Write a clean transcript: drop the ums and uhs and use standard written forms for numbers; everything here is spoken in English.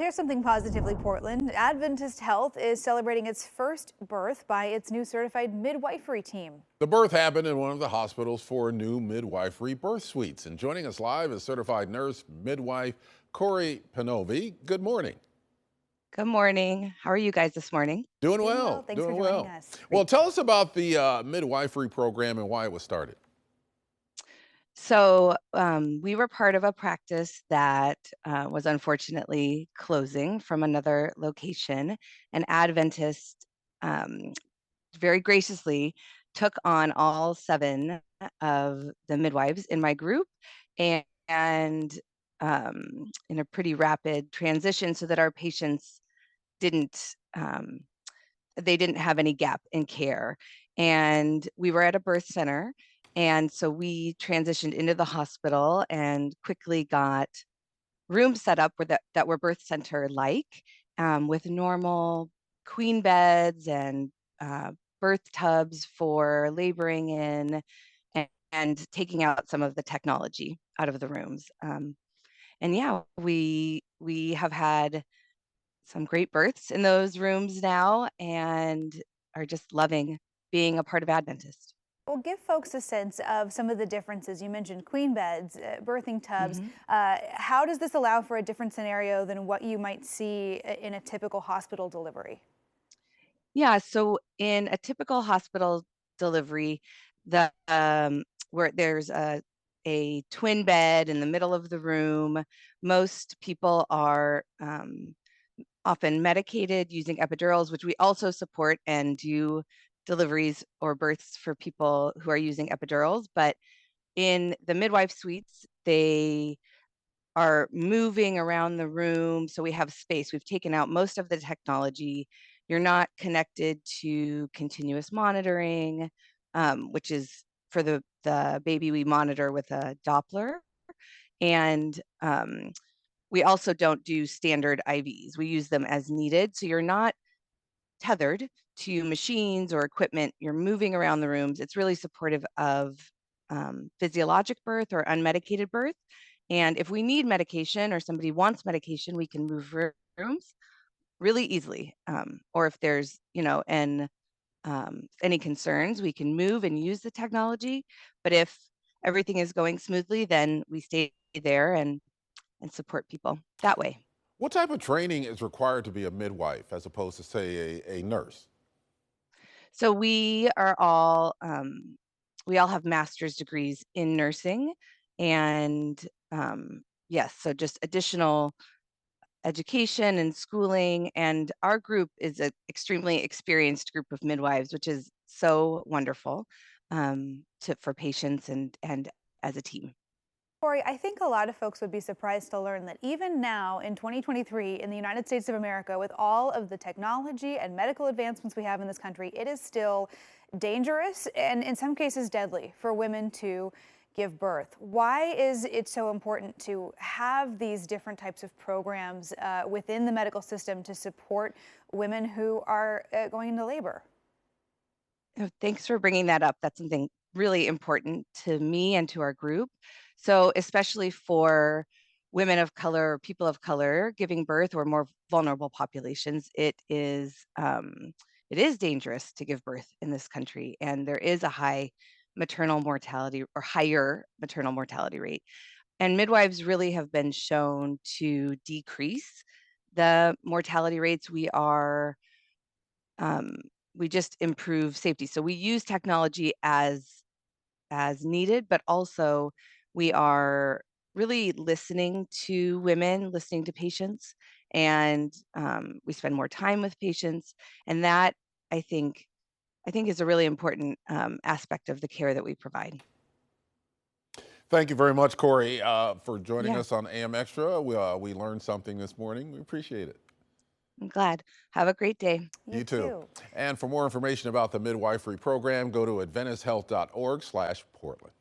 here's something positively, Portland. Adventist Health is celebrating its first birth by its new certified midwifery team. The birth happened in one of the hospital's 4 new midwifery birth suites. And joining us live is certified nurse midwife Corey Panovi. Good morning. Good morning. How are you guys this morning? Doing well. Thanks Doing for joining well. us. Well, tell us about the midwifery program and why it was started. So we were part of a practice that was unfortunately closing from another location, and Adventist very graciously took on all 7 of the midwives in my group and in a pretty rapid transition so that our patients didn't they didn't have any gap in care. And we were at a birth center. And so we transitioned into the hospital and quickly got rooms set up that were birth center like, with normal queen beds and birth tubs for laboring in and taking out some of the technology out of the rooms. And yeah, we have had some great births in those rooms now and are just loving being a part of Adventist. Well, give folks a sense of some of the differences. You mentioned queen beds, birthing tubs. How does this allow for a different scenario than what you might see in a typical hospital delivery? Yeah, so in a typical hospital delivery, where there's a twin bed in the middle of the room, most people are often medicated using epidurals, which we also support and do deliveries or births for people who are using epidurals. But in the midwife suites, they are moving around the room. So we have space. We've taken out most of the technology. You're not connected to continuous monitoring, which is for the baby we monitor with a Doppler. And we also don't do standard IVs. We use them as needed. So you're not tethered to machines or equipment. You're moving around the rooms. It's really supportive of physiologic birth or unmedicated birth. And if we need medication or somebody wants medication, we can move rooms really easily. Or if there's, any concerns, we can move and use the technology. But if everything is going smoothly, then we stay there and support people that way. What type of training is required to be a midwife as opposed to, say, a nurse? So we all have master's degrees in nursing, and yes, so just additional education and schooling. And our group is an extremely experienced group of midwives, which is so wonderful for patients and as a team. Corey, I think a lot of folks would be surprised to learn that even now in 2023 in the United States of America, with all of the technology and medical advancements we have in this country, it is still dangerous and in some cases deadly for women to give birth. Why is it so important to have these different types of programs within the medical system to support women who are going into labor? Oh, thanks for bringing that up. That's something really important to me and to our group. So especially for women of color or people of color giving birth or more vulnerable populations, it is dangerous to give birth in this country. And there is a high maternal mortality or higher maternal mortality rate. And midwives really have been shown to decrease the mortality rates. We just improve safety. So we use technology as needed, but also we are really listening to women, listening to patients, and we spend more time with patients. And that I think is a really important aspect of the care that we provide. Thank you very much, Corey, for joining Yeah, us on AM Extra. We learned something this morning. We appreciate it. I'm glad. Have a great day. You You too. too. And for more information about the midwifery program, go to adventisthealth.org/Portland.